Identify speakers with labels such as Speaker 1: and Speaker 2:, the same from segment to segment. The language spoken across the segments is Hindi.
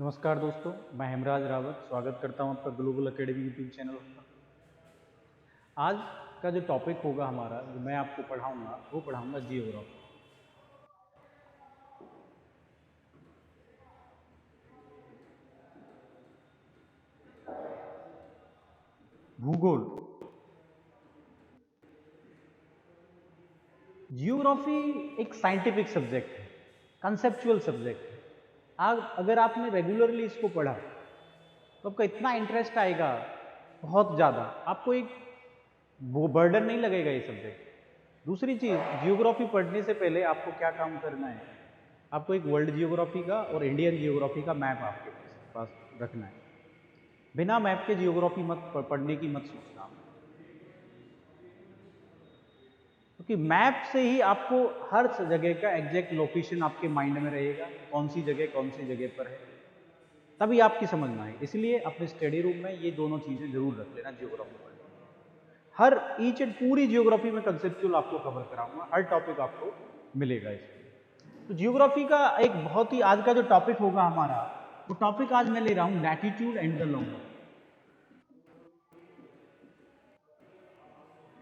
Speaker 1: नमस्कार दोस्तों, मैं हेमराज रावत स्वागत करता हूं आपका ग्लोबल एकेडमी यूट्यूब चैनल पर। आज का जो टॉपिक होगा हमारा, जो मैं आपको पढ़ाऊंगा, वो पढ़ाऊंगा जियोग्राफी। भूगोल। जियोग्राफी एक साइंटिफिक सब्जेक्ट है, कंसेप्चुअल सब्जेक्ट है। आज अगर आपने रेगुलरली इसको पढ़ा तो आपका इतना इंटरेस्ट आएगा, बहुत ज़्यादा, आपको एक वो बर्डन नहीं लगेगा ये सब्जेक्ट। दूसरी चीज़, जियोग्राफी पढ़ने से पहले आपको क्या काम करना है, आपको एक वर्ल्ड जियोग्राफी का और इंडियन जियोग्राफी का मैप आपके पास रखना है। बिना मैप के जियोग्राफी मत पढ़ने की मत सोचना, क्योंकि मैप से ही आपको हर जगह का एग्जैक्ट लोकेशन आपके माइंड में रहेगा, कौन सी जगह पर है, तभी आपकी समझ में आए। इसलिए अपने स्टडी रूम में ये दोनों चीजें जरूर रख लेना जियोग्राफी पढ़ने। हर ईच एंड पूरी जियोग्राफी में कंसेप्चुअल आपको कवर कराऊंगा, हर टॉपिक आपको मिलेगा इसमें। तो जियोग्राफी का एक बहुत ही आज का जो टॉपिक होगा हमारा, वो टॉपिक आज मैं ले रहा हूं latitude and the longitude.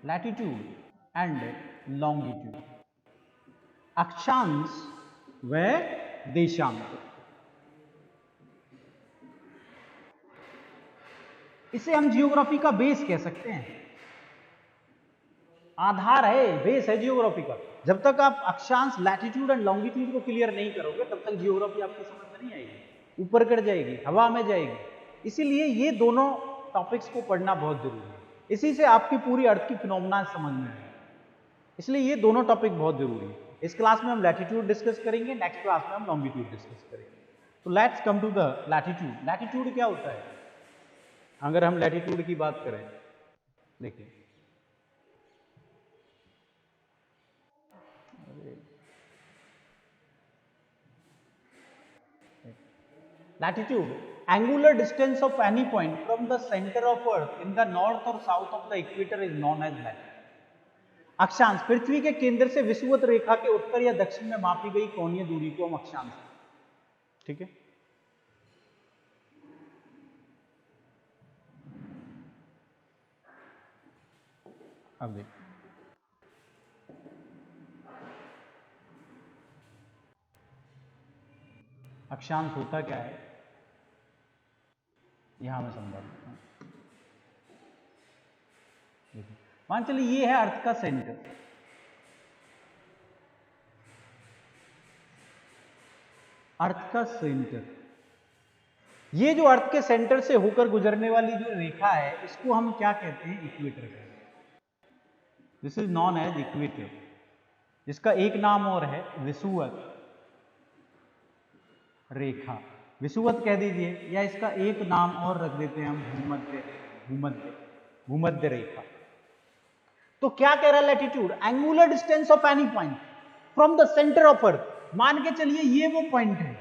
Speaker 1: Latitude and longitude, अक्षांश व देशांक। इसे हम जियोग्राफी का बेस कह सकते हैं, आधार है, बेस है जियोग्राफी का। जब तक आप अक्षांश लैटिट्यूड एंड लॉन्गिट्यूड को क्लियर नहीं करोगे, तब तक जियोग्राफी आपकी समझ में नहीं आएगी, ऊपर कर जाएगी, हवा में जाएगी। इसीलिए ये दोनों टॉपिक्स को पढ़ना बहुत जरूरी है। इसी से आपकी पूरी अर्थ की फिनोमेना समझ में आएगी। इसलिए ये दोनों टॉपिक बहुत जरूरी है। इस क्लास में हम लैटिट्यूड डिस्कस करेंगे, नेक्स्ट क्लास में हम लॉन्गिट्यूड डिस्कस करेंगे। तो let's come to the latitude. Latitude क्या होता है? अगर हम लैटिट्यूड की बात करें, देखिए, latitude, angular distance of any point from the center of earth in the north or south of the equator is known as latitude. अक्षांश, पृथ्वी के केंद्र से विषुवत रेखा के उत्तर या दक्षिण में मापी गई कोणीय दूरी को हम अक्षांश, ठीक है। अब देखिए, अक्षांश होता क्या है, यहां मैं समझा देता हूं। मान चलिए ये है अर्थ का सेंटर, अर्थ का सेंटर। ये जो अर्थ के सेंटर से होकर गुजरने वाली जो रेखा है, इसको हम क्या कहते हैं? इक्वेटर कहते हैं। This is known as equator. इसका एक नाम और है विषुवत रेखा, विषुवत कह दीजिए, या इसका एक नाम और रख देते हैं हम भूमध्य, भूमध्य, भूमध्य रेखा। तो क्या कह रहा है latitude? Angular distance of any point from the centre of earth. मान के चलिए ये वो पॉइंट है,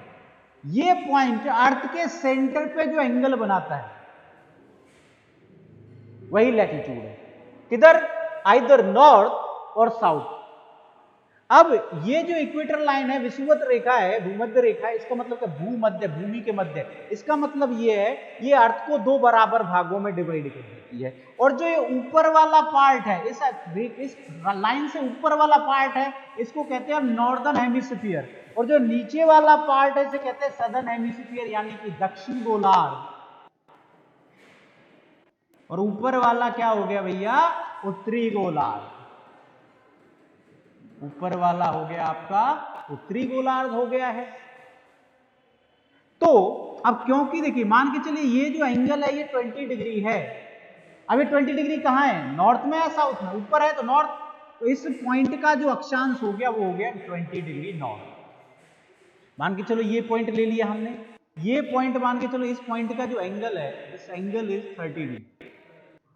Speaker 1: ये पॉइंट अर्थ के सेंटर पे जो एंगल बनाता है वही लैटिट्यूड है। किधर? आइदर नॉर्थ और साउथ। अब ये जो इक्वेटर लाइन है, विषुवत रेखा है, भूमध्य रेखा है, इसका मतलब क्या? भूमध्य, भूमि के मध्य। इसका मतलब ये है, ये अर्थ को दो बराबर भागों में डिवाइड कर देती है। और जो ये ऊपर वाला पार्ट है, इस लाइन से ऊपर वाला पार्ट है, इसको कहते हैं नॉर्दर्न हेमिस्फीयर। और जो नीचे वाला पार्ट है, इसे कहते हैं सदर्न हेमिस्फीयर, यानी कि दक्षिण गोलार्ध। और ऊपर वाला क्या हो गया भैया? उत्तरी गोलार्ध। ऊपर वाला हो गया आपका उत्तरी गोलार्ध हो गया है। तो अब क्योंकि देखिए, मान के चलिए ये जो एंगल है ये 20 डिग्री है। अब ये 20 डिग्री कहां है? नॉर्थ में या साउथ में? ऊपर है तो नॉर्थ। तो इस पॉइंट का जो अक्षांश हो गया वो हो गया 20 डिग्री नॉर्थ। मान के चलो ये पॉइंट ले लिया हमने, ये पॉइंट मान के चलो, इस पॉइंट का जो एंगल है, दिस एंगल इज 30 डिग्री।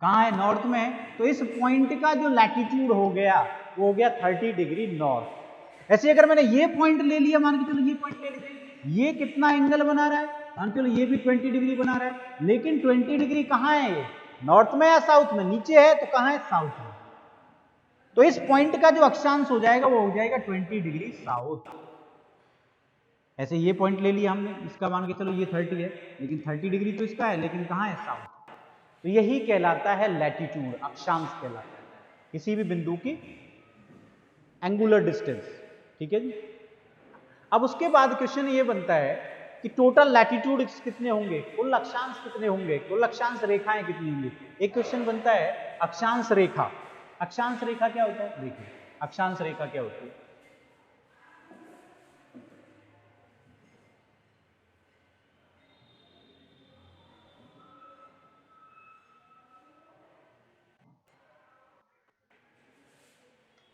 Speaker 1: कहां है? नॉर्थ में। तो इस पॉइंट का जो लैटिट्यूड हो गया वो हो गया 30 डिग्री नॉर्थ। ऐसे अगर मैंने ये पॉइंट ले लिया, मान के चलो ये पॉइंट ले लेते, ये कितना एंगल बना रहा है? मान के चलो ये भी 20 डिग्री बना रहा है, लेकिन 20 डिग्री कहां है? ये नॉर्थ में या साउथ में? नीचे है तो कहां है? साउथ में। तो इस पॉइंट का जो अक्षांश हो जाएगा वो हो जाएगा 20 डिग्री साउथ। ऐसे ये पॉइंट ले लिया हमने, इसका मान के चलो ये 30 है, लेकिन 30 डिग्री तो इसका है, लेकिन कहाँ है, साउथ। तो यही कहलाता है लैटिट्यूड, अक्षांश कहलाता है किसी भी बिंदु की एंगुलर डिस्टेंस। ठीक है जी। अब उसके बाद क्वेश्चन ये बनता है कि टोटल लैटिट्यूड कितने होंगे, कुल अक्षांश कितने होंगे, कुल अक्षांश रेखाएं कितनी होंगी। एक क्वेश्चन बनता है अक्षांश रेखा। अक्षांश रेखा क्या होता है, देखिए अक्षांश रेखा क्या होती है।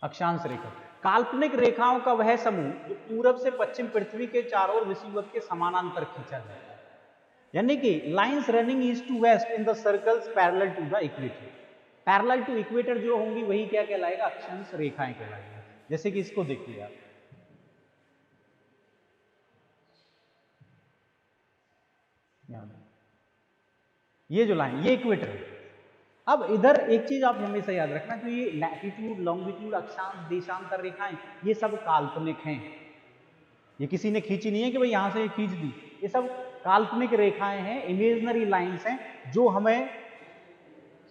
Speaker 1: अक्षांश रेखा काल्पनिक रेखाओं का वह समूह जो पूरब से पश्चिम पृथ्वी के चारों ओर विषुवत के समानांतर खींचा जाता है, यानी कि lines running east to west in the circles parallel to the equator. Parallel to equator जो होंगी वही क्या कहलाएगा, अक्षांश रेखाएं कहलाएगा। जैसे कि इसको देखिए आप, ये जो लाइन ये इक्वेटर है। अब इधर एक चीज आप हमेशा याद रखना, तो ये लैटिट्यूड लॉन्गिट्यूड अक्षांश देशांतर रेखाएं ये सब काल्पनिक हैं, ये किसी ने खींची नहीं है कि भाई यहां से ये खींच दी, ये सब काल्पनिक रेखाएं हैं, इमेजिनरी लाइंस हैं जो हमें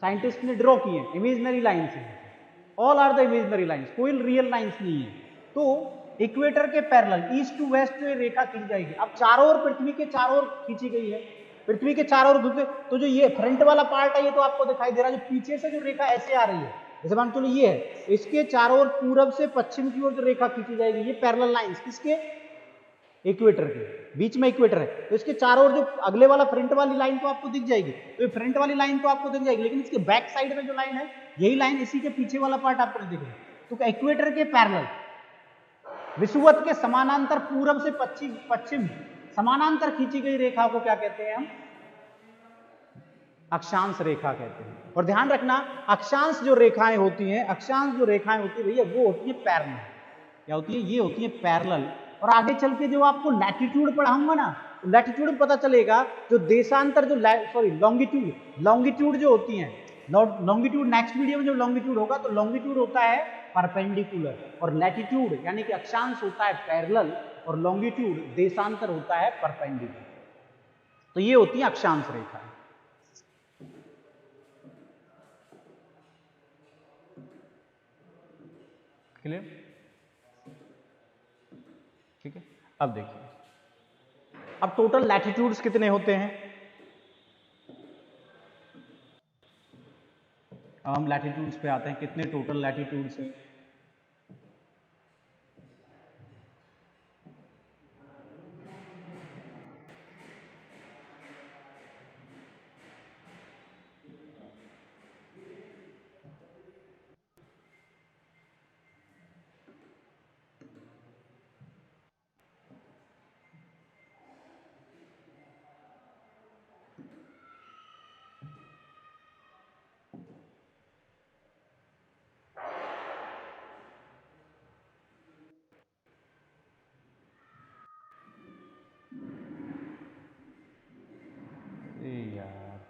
Speaker 1: साइंटिस्ट ने ड्रॉ की है, इमेजिनरी लाइंस हैं, all are the imaginary lines, कोई रियल लाइंस नहीं है। तो इक्वेटर के पैरेलल ईस्ट टू वेस्ट जो रेखा खींच जाएगी, अब चारों ओर पृथ्वी के चारों ओर खींची गई है, पृथ्वी के चारों ओर घूमते, तो जो ये फ्रंट वाला पार्ट है ये तो आपको दिखाई दे रहा है, जो पीछे से जो रेखा ऐसे आ रही है, जैसे मान चलो ये है, इसके चारों ओर पूरब से पश्चिम की ओर जो रेखा खींची जाएगी, ये पैरेलल लाइंस किसके, इक्वेटर के बीच में इक्वेटर है, तो इसके चारों ओर जो अगले वाला फ्रंट वाली लाइन तो आपको दिख जाएगी, तो ये फ्रंट वाली लाइन तो आपको दिख जाएगी, लेकिन इसके बैक साइड में जो लाइन है यही लाइन, इसी के पीछे वाला पार्ट आपको नहीं दिख रहा। तो इक्वेटर के पैरेलल विषुवत के समानांतर पूरब से पश्चिम समानांतर खींची गई रेखा को क्या कहते हैं हम, अक्षांश रेखा कहते हैं। और ध्यान रखना अक्षांश जो रेखाएं होती हैं, अक्षांश जो रेखाएं होती है भैया वो होती है पैरेलल, क्या होती है, ये होती है पैरेलल। और आगे चल के जो आपको लैटिट्यूड पढ़ाऊंगा ना, लैटिट्यूड में पता चलेगा जो देशांतर जो सॉरी लॉन्गिट्यूड जो होती हैं, लॉन्गिट्यूड नेक्स्ट वीडियो में जो लॉन्गिट्यूड होगा, तो लॉन्गिट्यूड होता है परपेंडिकुलर और लैटिट्यूड यानी कि अक्षांश होता है पैरेलल और लॉन्गिट्यूड देशांतर होता है परपेंडिकुलर। तो ये होती है अक्षांश रेखा। क्लियर, ठीक है। अब देखिए अब टोटल लैटिट्यूड्स कितने होते हैं, अब हम लैटिट्यूड्स पे आते हैं, कितने टोटल लैटिट्यूड्स हैं। यार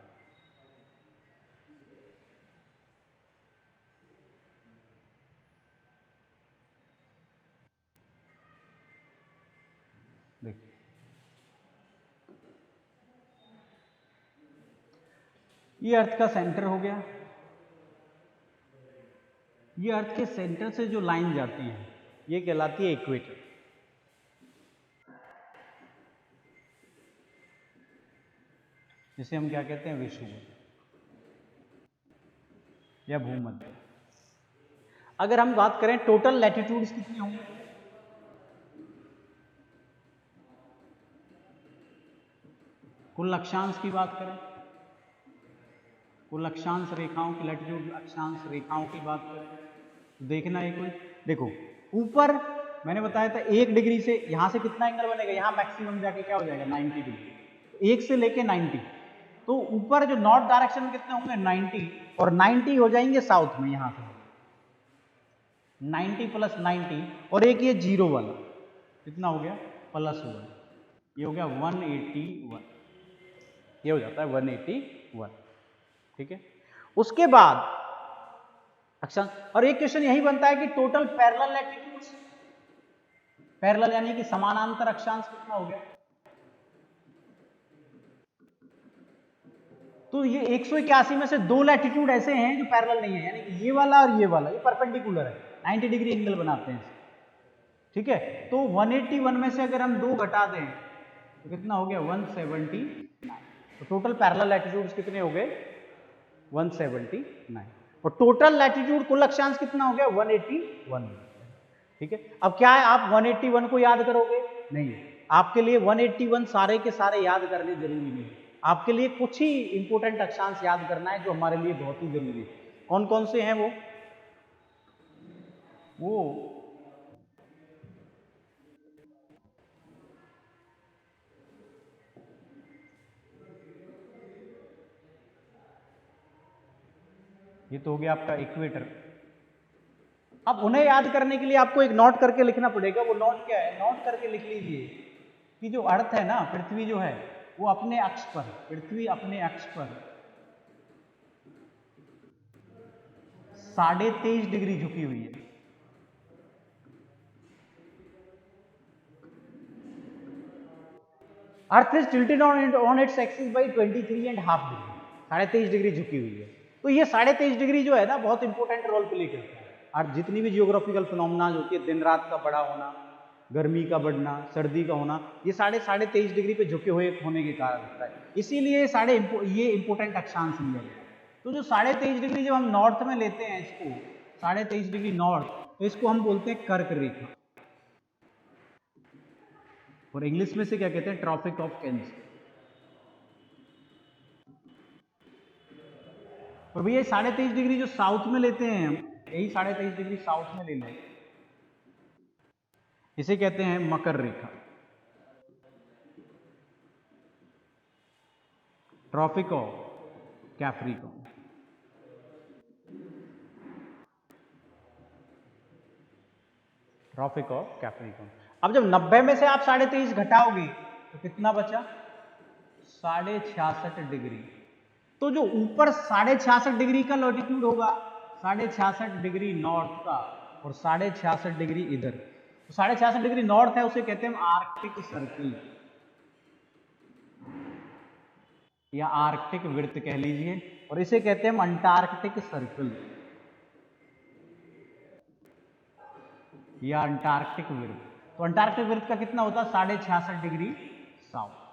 Speaker 1: देखिए ये अर्थ का सेंटर हो गया, ये अर्थ के सेंटर से जो लाइन जाती है ये कहलाती है इक्वेटर। जिसे हम क्या कहते हैं, विषुवत या भूमध्य। अगर हम बात करें टोटल लैटिट्यूड्स कितने होंगे, कुल अक्षांश की बात करें, कुल अक्षांश रेखाओं की लैटिट्यूड अक्षांश रेखाओं की बात करें तो देखना है कोई, देखो ऊपर मैंने बताया था 1 डिग्री से यहां से कितना एंगल बनेगा, यहां मैक्सिमम जाके क्या हो जाएगा 90 डिग्री, 1 से लेके 90, तो ऊपर जो नॉर्थ डायरेक्शन में कितने होंगे 90, और 90 हो जाएंगे साउथ में, यहां से 90 प्लस 90, और एक ये जीरो वाला कितना हो गया +1, ये हो गया 181, ये हो जाता है 181। ठीक है, उसके बाद अच्छा, और एक क्वेश्चन यही बनता है कि टोटल पैरेलल लैटिट्यूड्स, पैरेलल यानी कि समानांतर अक्षांश कितना हो गया? तो ये 181 में से दो लैटिट्यूड ऐसे हैं जो पैरेलल नहीं है, यानी कि ये वाला और ये वाला, ये परपेंडिकुलर है, 90 डिग्री एंगल बनाते हैं, ठीक है। तो 181 में से अगर हम दो घटा दें तो कितना हो गया? 179। तो टोटल पैरेलल लैटिट्यूड्स कितने हो गए? 179। और टोटल लैटिट्यूड कुल अक्षांश कितना हो गया? 181। ठीक है। अब क्या है, आप 181 को याद करोगे? नहीं, आपके लिए 181 सारे के सारे याद करने जरूरी नहीं है। आपके लिए कुछ ही इंपोर्टेंट अक्षांश याद करना है जो हमारे लिए बहुत ही जरूरी है। कौन कौन से हैं वो? ये तो हो गया आपका इक्वेटर। अब उन्हें याद करने के लिए आपको एक नोट करके लिखना पड़ेगा। वो नोट क्या है? नोट करके लिख लीजिए कि जो अर्थ है ना, पृथ्वी जो है वो अपने अक्ष पर, पृथ्वी अपने अक्ष पर 23.5 डिग्री झुकी हुई है। Earth is tilted on its axis by 23.5 degree, 23.5 degree झुकी हुई है। तो ये 23.5 डिग्री जो है ना, बहुत इंपॉर्टेंट रोल प्ले करता है। और जितनी भी जियोग्राफिकल फिनोमेना होती है, दिन रात का बड़ा होना, गर्मी का बढ़ना, सर्दी का होना, ये 23.5 डिग्री पे झुके हुए होने के कारण होता है। इसीलिए ये इंपॉर्टेंट अक्षांश लिया गया। तो जो 23.5 डिग्री जब हम नॉर्थ में लेते हैं इसको, 23.5 डिग्री नॉर्थ, तो इसको हम बोलते हैं कर्क रेखा, और इंग्लिश में से क्या कहते हैं? Tropic of cancer. और भैया 23.5 डिग्री जो साउथ में लेते हैं हम, यही 23.5 डिग्री साउथ में ले लें, इसे कहते हैं मकर रेखा, Tropic of Capricorn. Tropic of Capricorn. अब जब 90 में से आप 23.5 घटाओगे तो कितना बचा? 66.5 डिग्री। तो जो ऊपर 66.5 डिग्री का लॉटिट्यूड होगा, 66.5 डिग्री नॉर्थ का और 66.5 डिग्री इधर, तो 66.5 डिग्री नॉर्थ है, उसे कहते हैं हम आर्कटिक सर्किल या आर्कटिक वृत्त कह लीजिए, और इसे कहते हैं हम अंटार्कटिक सर्किल या अंटार्कटिक वृत्त। तो अंटार्कटिक वृत्त का कितना होता है? 66.5 डिग्री साउथ।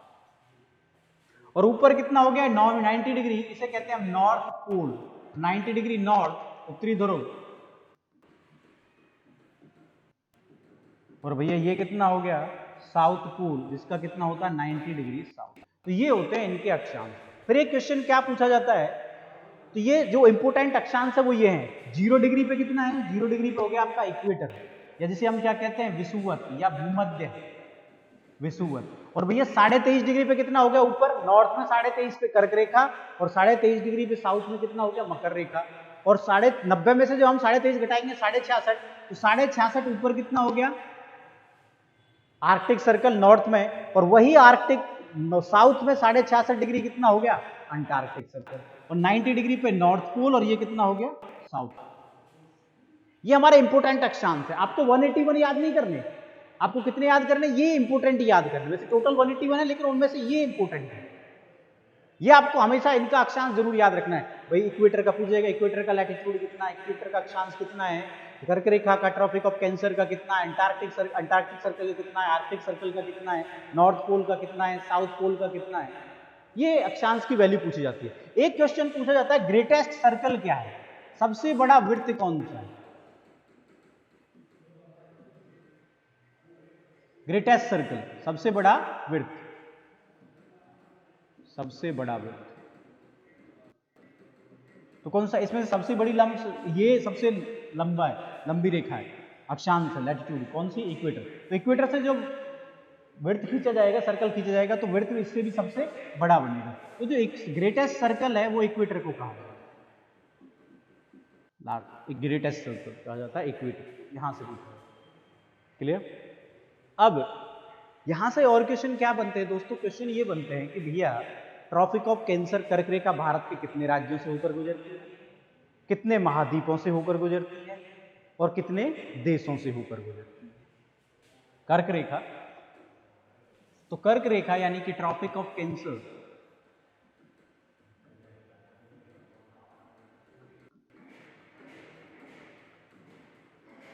Speaker 1: और ऊपर कितना हो गया? 90 डिग्री, इसे कहते हैं हम नॉर्थ पोल, 90 डिग्री नॉर्थ, उत्तरी ध्रुव। और भैया ये कितना हो गया? साउथ पोल, जिसका कितना होता है? 90 डिग्री साउथ। तो ये होते हैं इनके अक्षांश। फिर एक क्वेश्चन क्या पूछा जाता है, तो ये जो इंपोर्टेंट अक्षांश है वो ये है। 0 डिग्री पे कितना है? 0 डिग्री पे हो गया आपका इक्वेटर, या जिसे हम क्या कहते हैं? विषुवत या भूमध्य विषुवत। और भैया 23.5 डिग्री पे कितना हो गया? ऊपर नॉर्थ में 23.5 पे कर्क रेखा, और 23.5 डिग्री पे साउथ में कितना हो गया? मकर रेखा। और 90 में से जो हम 23.5 घटाएंगे 66, तो 66 ऊपर कितना हो गया? आर्कटिक सर्कल नॉर्थ में, और वही आर्कटिक साउथ में 66.5 डिग्री कितना हो गया? Antarctic circle. और 90 डिग्री पे नॉर्थ पोल, और ये कितना हो गया? साउथ। ये हमारे इंपोर्टेंट अक्षांश है। आपको 181 याद नहीं करने, आपको कितने याद करने? ये इंपोर्टेंट याद करने। वैसे टोटल 181 है, लेकिन उनमें से ये इंपोर्टेंट है। ये आपको हमेशा इनका अक्षांश जरूर याद रखना है। भाई इक्वेटर का पूछेगा, इक्वेटर का लैटिट्यूड कितना है, इक्वेटर का अक्षांश कितना है, कर्क रेखा का, ट्रॉपिक ऑफ कैंसर का कितना है, अंटार्कटिक सर्कल का कितना है, आर्कटिक सर्कल का कितना है, नॉर्थ पोल का कितना है, साउथ पोल का कितना है, ये अक्षांश की वैल्यू पूछी जाती है। एक क्वेश्चन पूछा जाता है, ग्रेटेस्ट सर्कल क्या है? सबसे बड़ा वृत्त कौन सा है? ग्रेटेस्ट सर्कल, सबसे बड़ा वृत्त, सबसे बड़ा वृत्त तो कौन सा? इसमें सबसे बड़ी ये सबसे लंबा है, लंबी रेखा है, अक्षांश है, लैटिट्यूड कौन सी? इक्वेटर। तो इक्वेटर से जो वृत्त खींचा जाएगा, सर्कल खींचा जाएगा, तो वृत्त इससे भी सबसे बड़ा बनेगा। तो जो ग्रेटेस्ट सर्कल है वो इक्वेटर को कहा जाता है, ग्रेटेस्ट सर्कल कहा जाता है इक्वेटर। यहां से पूछा, क्लियर? अब यहां से और क्वेश्चन क्या बनते हैं दोस्तों? क्वेश्चन ये बनते हैं कि भैया ट्रॉपिक ऑफ कैंसर कर्क रेखा भारत के कितने राज्यों से होकर गुजरती है, कितने महाद्वीपों से होकर गुजरती है, और कितने देशों से होकर गुजरती है? कर्क रेखा, तो कर्क रेखा यानी कि ट्रॉपिक ऑफ कैंसर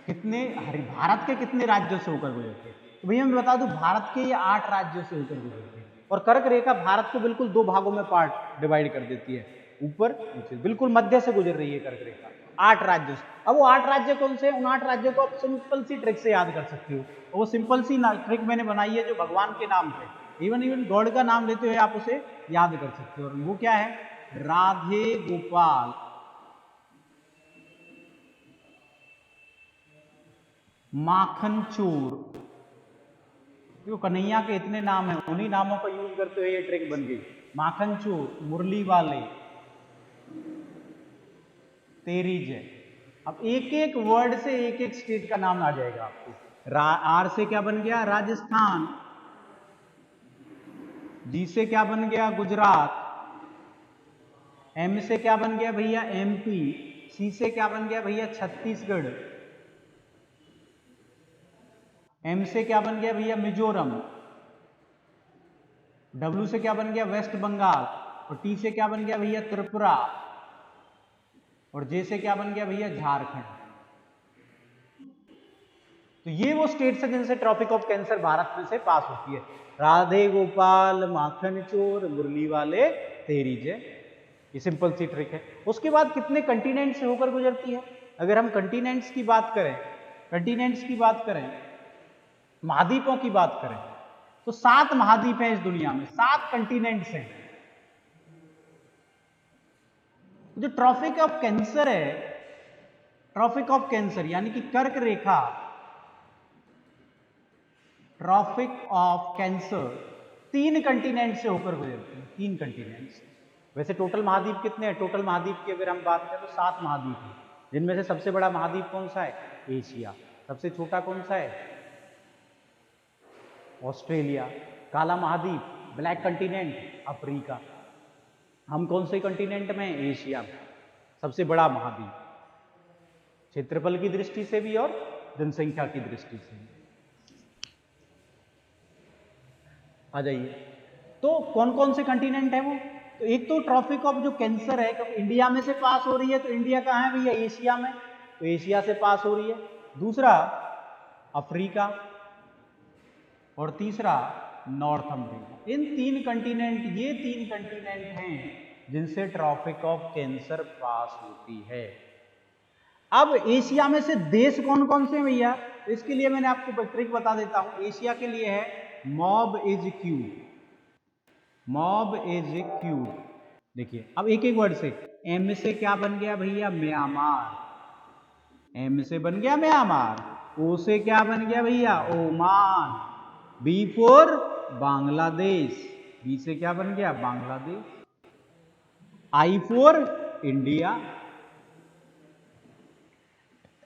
Speaker 1: कितने भारत के कितने राज्यों से होकर गुजरते हैं? तो भैया मैं बता दूं, भारत के ये 8 राज्यों से होकर गुजरते हैं। और कर्क रेखा भारत को बिल्कुल 2 भागों में पार्ट डिवाइड कर देती है, ऊपर नीचे, बिल्कुल मध्य से गुजर रही है कर्क रेखा 8 राज्यों से। अब वो 8 राज्य कौन से हैं? उन 8 राज्यों को आप सिंपल सी ट्रिक से याद कर सकते हो। और वो सिंपल सी ट्रिक मैंने बनाई है जो भगवान के नाम पे, इवन गॉड का नाम लेते हुए आप उसे याद कर सकते हो। और वो क्या है? राधे गोपाल, माखन चोर। जो कन्हैया के इतने नाम हैं, उन्हीं नामों का यूज करते हुए ये ट्रिक बन गई। माखन चोर, मुरली वाले, तेरी जय। अब एक एक वर्ड से एक एक स्टेट का नाम आ जाएगा आपको। आर से क्या बन गया? राजस्थान। जी से क्या बन गया? गुजरात। एम से क्या बन गया भैया? एमपी। सी से क्या बन गया भैया? छत्तीसगढ़। एम से क्या बन गया भैया? मिजोरम। डब्ल्यू से क्या बन गया? वेस्ट बंगाल। और टी से क्या बन गया भैया? त्रिपुरा। और जे से क्या बन गया भैया? झारखंड। तो ये वो स्टेट्स है जिनसे ट्रॉपिक ऑफ कैंसर भारत में से पास होती है। राधे गोपाल, माखन चोर, मुरली वाले, तेरी जय। ये सिंपल सी ट्रिक है। उसके बाद कितने कंटिनेंट से होकर गुजरती है? अगर हम कंटिनेंट्स की बात करें, महाद्वीपों की बात करें, तो 7 महाद्वीप हैं इस दुनिया में, 7 कंटिनेंट्स हैं। जो ट्रॉपिक ऑफ कैंसर है, ट्रॉपिक ऑफ कैंसर यानी कि कर्क रेखा, ट्रॉपिक ऑफ कैंसर 3 कंटिनेंट से होकर गुजरती है। 3 कंटिनेंट से। वैसे टोटल महाद्वीप कितने हैं? टोटल महाद्वीप की अगर हम बात करें तो 7 महाद्वीप हैं, जिनमें से सबसे बड़ा महाद्वीप कौन सा है? एशिया। सबसे छोटा कौन सा है? ऑस्ट्रेलिया। काला महाद्वीप, ब्लैक कंटिनेंट, अफ्रीका। हम कौन से कंटिनेंट में? एशिया में। सबसे बड़ा महाद्वीप, क्षेत्रफल की दृष्टि से भी और जनसंख्या की दृष्टि से भी। आ जाइए, तो कौन कौन से कंटिनेंट है वो? तो एक तो ट्रॉपिक ऑफ जो कैंसर है, क्योंकि इंडिया में से पास हो रही है, तो इंडिया कहाँ है भैया? एशिया में, तो एशिया से पास हो रही है। दूसरा अफ्रीका, और तीसरा नॉर्थ अमेरिका। इन 3 कंटिनेंट, ये 3 कंटिनेंट हैं जिनसे ट्रॉपिक ऑफ कैंसर पास होती है। अब एशिया में से देश कौन कौन से भैया? तो इसके लिए मैंने आपको ट्रिक बता देता हूं। एशिया के लिए है mob is cube, mob is cube. देखिए अब एक एक वर्ड से, एम से क्या बन गया भैया? म्यांमार। एम से बन गया म्यांमार। ओ से क्या बन गया भैया? Oman. B for Bangladesh, B से क्या बन गया? Bangladesh. I for India.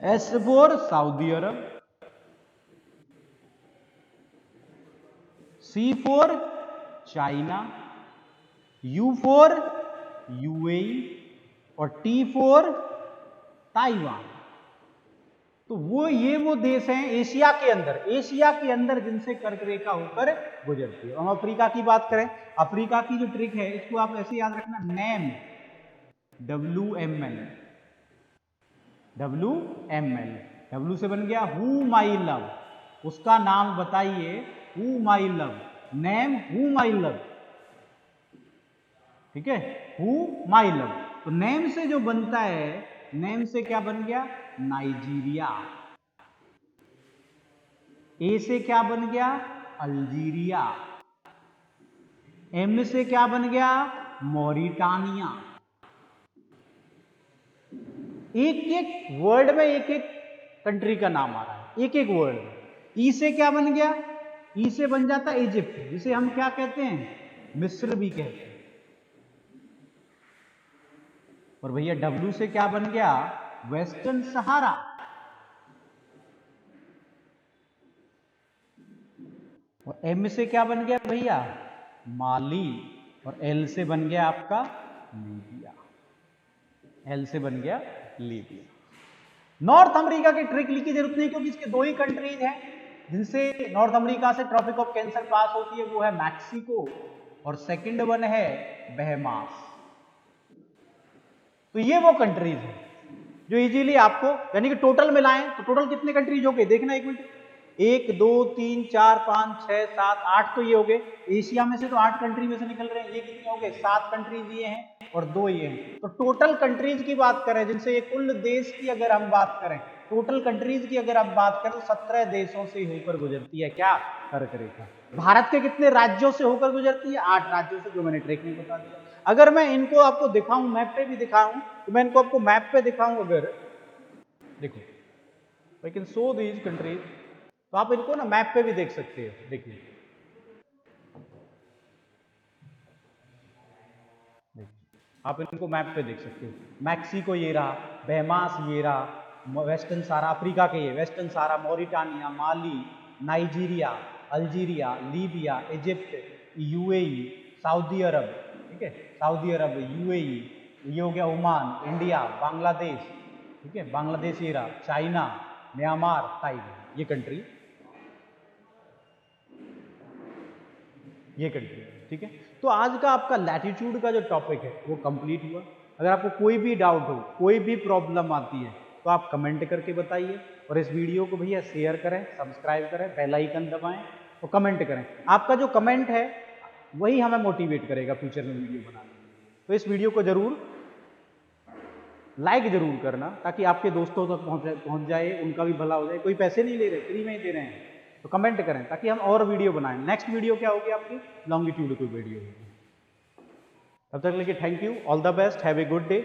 Speaker 1: S for Saudi Arabia. C for China. U for UAE. और टी फॉर ताइवान। तो वो देश हैं एशिया के अंदर, जिनसे कर्क रेखा होकर गुजरती है। हम अफ्रीका की बात करें, अफ्रीका की जो ट्रिक है इसको आप ऐसे याद रखना, नेम, WML, डब्ल्यू से बन गया हु माई लव, उसका नाम बताइए, who my love, name who my love, ठीक है, हु माई लव। तो नेम से जो बनता है, नेम से क्या बन गया? नाइजीरिया। ए से क्या बन गया? अल्जीरिया। एम से क्या बन गया? मॉरिटानिया। एक एक वर्ड में एक एक कंट्री का नाम आ रहा है, एक एक वर्ड में। ई से क्या बन गया? ई से बन जाता इजिप्ट, जिसे हम क्या कहते हैं? मिस्र भी कहते हैं। और भैया डब्ल्यू से क्या बन गया? वेस्टर्न सहारा। और एम से क्या बन गया भैया? माली। और एल से बन गया आपका लीबिया, एल से बन गया लीबिया। नॉर्थ अमेरिका की ट्रिक लिखी जरूरत नहीं, क्योंकि इसके 2 ही कंट्रीज हैं, जिनसे नॉर्थ अमेरिका से ट्रॉपिक ऑफ कैंसर पास होती है वो है मैक्सिको, और सेकंड वन है बहमास। तो ये वो कंट्रीज है जो इजीली आपको, यानी कि टोटल मिलाएं तो टोटल कितने कंट्रीज हो गए देखना एक मिनट, 1 2 3 4 5 6 7 8, तो ये हो गए। एशिया में से तो 8 कंट्री में से निकल रहे हैं, ये कितने हो गए, 7 कंट्रीज ये हैं और 2 ये हैं। तो टोटल कंट्रीज की बात करें, जिनसे ये कुल देश की अगर हम बात करें, टोटल कंट्रीज की अगर आप बात करें तो 17 देशों से होकर गुजरती है क्या, कर्क रेखा। भारत के कितने राज्यों से होकर गुजरती है, 8 राज्यों से, जो मैंने ट्रेक में बता दिया। अगर मैं इनको आपको दिखाऊं, मैप पे भी दिखाऊं, तो मैं इनको आपको मैप पे दिखाऊं, अगर देखो I can show these countries, तो आप इनको ना मैप पे भी देख सकते हो। देखिए आप इनको मैप पे देख सकते हो, मैक्सिको ये रहा, बहमास ये रहा, वेस्टर्न सारा अफ्रीका के, ये Western Sahara, Mauritania, Mali, Nigeria, Algeria, Libya, Egypt, UAE, Saudi Arabia, ठीक है, सऊदी अरब, यूएई, ये हो गया ओमान, इंडिया, बांग्लादेश, ठीक है, बांग्लादेश ये रहा, चाइना, म्यांमार, ताइवान, ये कंट्री, ये कंट्री, ठीक है। तो आज का आपका लैटिट्यूड का जो टॉपिक है वो कंप्लीट हुआ। अगर आपको कोई भी डाउट हो, कोई भी प्रॉब्लम आती है, तो आप कमेंट करके बताइए, और इस वीडियो को भैया शेयर करें, सब्सक्राइब करें, बेल आइकन दबाएं और कमेंट करें। आपका जो कमेंट है वही हमें मोटिवेट करेगा फ्यूचर में वीडियो बनाने के लिए। तो इस वीडियो को जरूर लाइक जरूर करना, ताकि आपके दोस्तों तक पहुंच जाए, उनका भी भला हो जाए। कोई पैसे नहीं ले रहे, फ्री में ही दे रहे हैं। तो कमेंट करें ताकि हम और वीडियो बनाएं। नेक्स्ट वीडियो क्या होगी आपकी, लॉन्गिट्यूड की वीडियो होगी। तब तक के लिए thank you, all the best, have a good day.